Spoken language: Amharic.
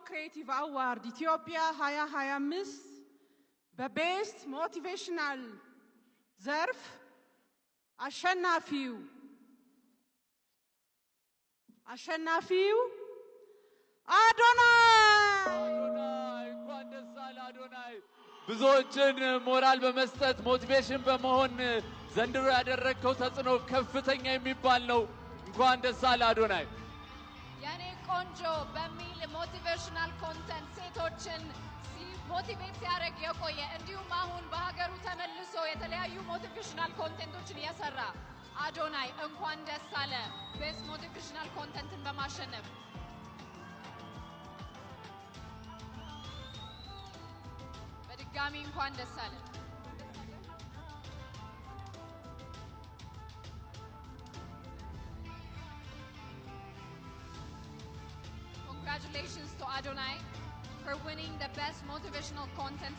ክሬቲቭ አዋርድ ኢትዮጵያ 2025 በቤስት ሞቲቬሽናል ዘርፍ አሸናፊው አዶናይ እንኳን ደስ አለ አዶናይ። ብዙዎችን ሞራል በመስጠት ሞቲቬሽን በመሆን ዘንድሮ ያደረግከው ተጽዕኖ ከፍተኛ የሚባል ነው። እንኳን ደስ አለ አዶናይ። የኔ ቆንጆ በሚል ሞቲቬሽናል ኮንተንት ሴቶችን ሞቲቬት ሲያደርግ የቆየ እንዲሁም አሁን በሀገሩ ተመልሶ የተለያዩ ሞቲቬሽናል ኮንተንቶችን የሰራ አዶናይ እንኳን ደስ አለ ቤስት ሞቲቬሽናል ኮንተንትን በማሸነፍ። በድጋሚ እንኳን ደስ አለ። Congratulations to Adonai for winning the best motivational content